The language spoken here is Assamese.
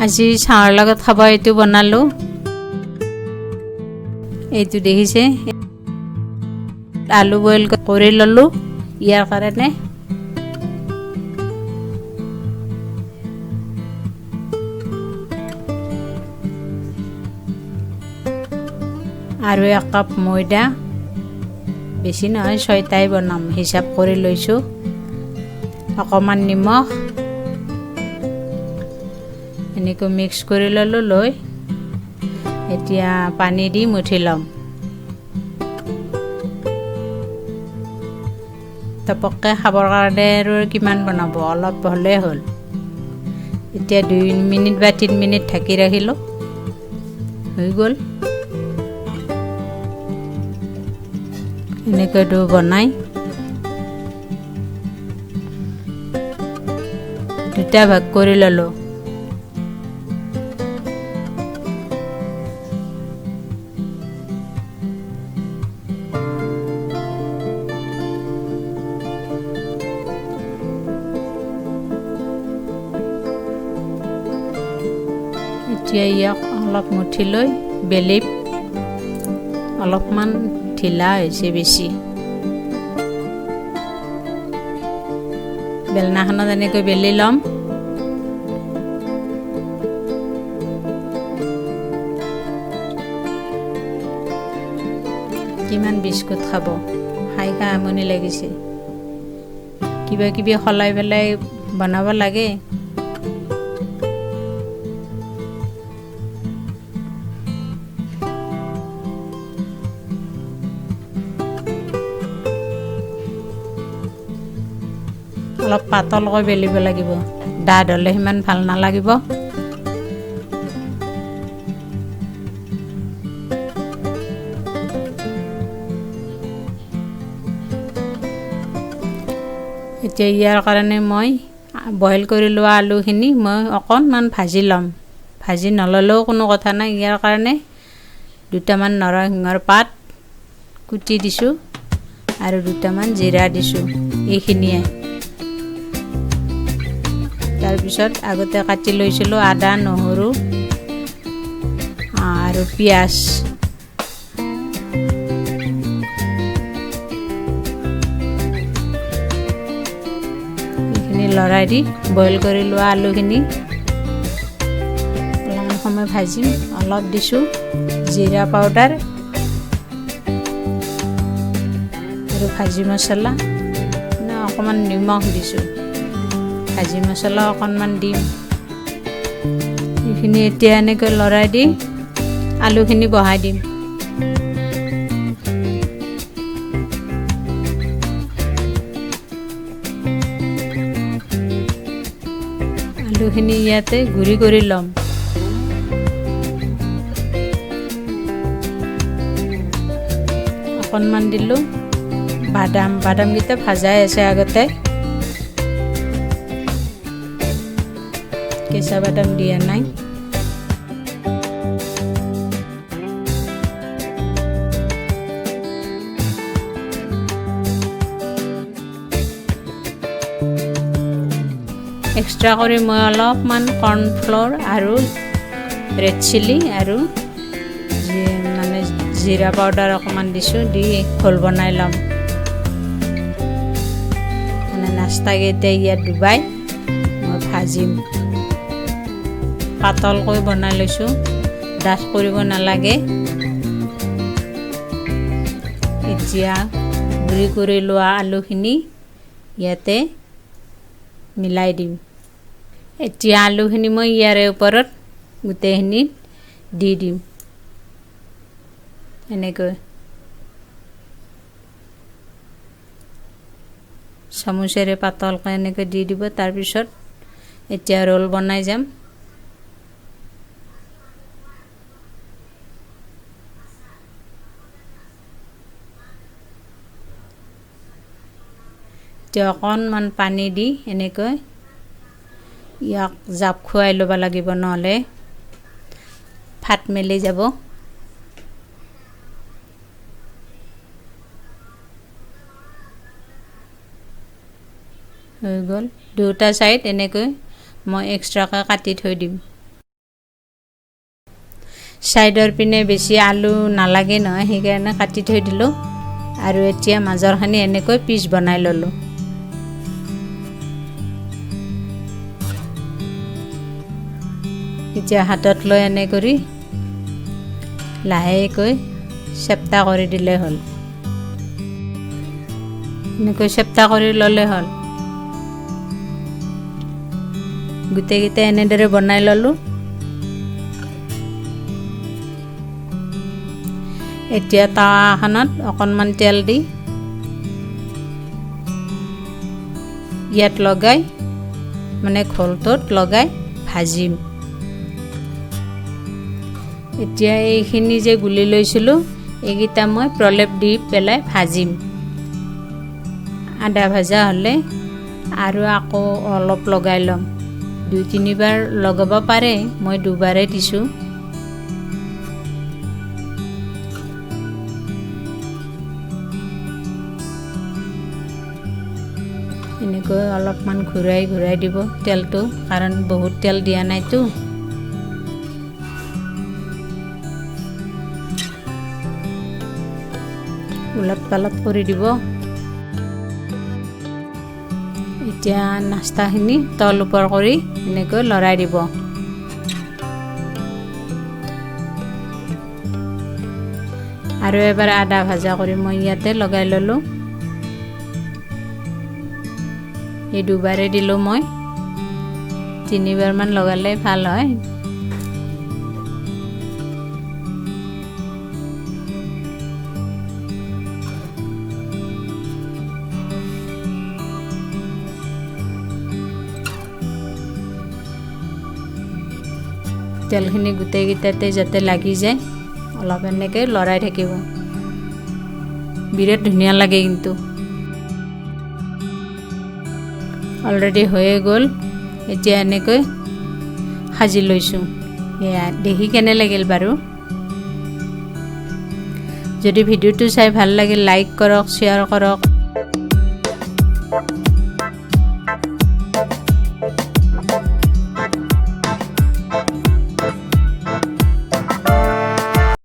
আজি চাহৰ লগত খাব এইটো বনালো এইটো দেখিছে আলু বইল কৰি ললো ইয়াৰ কাৰণে আৰু 1 কাপ ময়দা বেছি নহয় 6টাই বনাম হিসাব কৰি লৈছো অকমান নিমখ এনেকৈ মিক্স কৰি ললো লৈ এতিয়া পানী দি মুঠি লম তপকে খাবৰ কাৰণে আৰু কিমান বনাব অলপ হলে হ'ল এতিয়া 2 মিনিট বা 3 মিনিট ঢাকি ৰাখিলো হৈ গল এনেকৈ ডো বনাই দুটা ভাগ কৰি ললো এতিয়া ইয়াক অলপ মুঠি লৈ বেলি অলপমান ঢিলা হৈছে বেছি বেলনাখনত এনেকৈ বেলি লম কিমান বিস্কুট খাব খাই আমনি লাগিছে কিবা কিবি খলাই পেলাই বনাব লাগে অলপ পাতলকৈ বেলিব লাগিব ডাঠ হলে সিমান ভাল নালাগিব এতিয়া ইয়াৰ কাৰণে মই বইল কৰি লোৱা আলুখিনি মই অকণমান ভাজি লম ভাজি নললেও কোনো কথা নাই ইয়াৰ কাৰণে দুটামান নৰসিংহৰ পাত কুটি দিছো আৰু দুটামান জিৰা দিছো এইখিনিয়ে তাৰ পিছত আগতে কাটি লৈছিলো আদা নহৰু আৰু পিয়াজ এইখিনি লৰাই দি বইল কৰি লোৱা আলুখিনি অলপমান সময় ভাজিম অলপ দিছো জিৰা পাউডাৰ আৰু ভাজি মছলা অকণমান নিমখ দিছো ভাজি মছলা অকণমান দিম এইখিনি এতিয়া এনেকৈ লৰাই দি আলুখিনি বহাই দিম আলুখিনি ইয়াতে গুৰি কৰি লম অকণমান দিলো বাদামকেইটা ভাজাই আছে আগতে কেঁচা বাদাম দিয়া নাই এক্সট্ৰা কৰি মই অলপমান কৰ্ণফ্ল'ৰ আৰু ৰেড চিলি আৰু মানে জিৰা পাউডাৰ অকণমান দিছোঁ দি ঘোল বনাই ল'ম মানে নাস্তাকেইটা ইয়াত ডুবাই মই ভাজিম পাতলকৈ বনাই লৈছো ডাঠ কৰিব নালাগে এতিয়া গুৰি কৰি লোৱা আলুখিনি ইয়াতে মিলাই দিম এতিয়া আলুখিনি মই ইয়াৰে ওপৰত গোটেইখিনি দি দিম এনেকৈ চামুচেৰে পাতলকৈ এনেকৈ দি দিব তাৰপিছত এতিয়া ৰোল বনাই যাম এতিয়া অকণমান পানী দি এনেকৈ ইয়াক জাপ খুৱাই ল'ব লাগিব নহ'লে ফাট মেলি যাব হৈ গ'ল দুটা সাইড এনেকৈ মই এক্সট্ৰাকৈ কাটি থৈ দিম সাইডৰ পিনে বেছি আলু নালাগে নহয় সেইকাৰণে কাটি থৈ দিলো আৰু এতিয়া মাজৰখানি এনেকৈ পিচ বনাই ললো এতিয়া হাতত লৈ এনে কৰি লাহেকৈ চেপ্টা কৰি দিলে হ'ল এনেকৈ চেপ্টা কৰি ললে হ'ল গোটেইকেইটা এনেদৰে বনাই ললো এতিয়া তাৱাখনত অকণমান তেল দি ইয়াত লগাই মানে ঘোলটোত লগাই ভাজিম এতিয়া এইখিনি যে গুলি লৈছিলো এইকেইটা মই প্ৰলেপ দি পেলাই ভাজিম আদা ভাজা হলে আৰু আকৌ অলপ লগাই লম 2-3 বাৰ লগাব পাৰে মই দুবাৰে দিছো এনেকৈ অলপমান ঘূৰাই দিব তেলটো কাৰণ বহুত তেল দিয়া নাইতো উলট পালট কৰি দিব এতিয়া নাস্তাখিনি তল ওপৰ কৰি এনেকৈ লৰাই দিব আৰু এবাৰ আদা ভাজা কৰি মই ইয়াতে লগাই ললো এই দুবাৰে দিলো মই 3 বাৰ মান লগালে ভাল হয় তেলখিনি গোটেইকেইটাতে যাতে লাগি যায় অলপ এনেকৈ লৰাই থাকিব বিৰাট ধুনীয়া লাগে কিন্তু অলৰেডি হয়ে গ'ল এতিয়া এনেকৈ সাজি লৈছো এয়া দেখি কেনে লাগিল বাৰু যদি ভিডিওটো চাই ভাল লাগিল লাইক কৰক শ্বেয়াৰ কৰক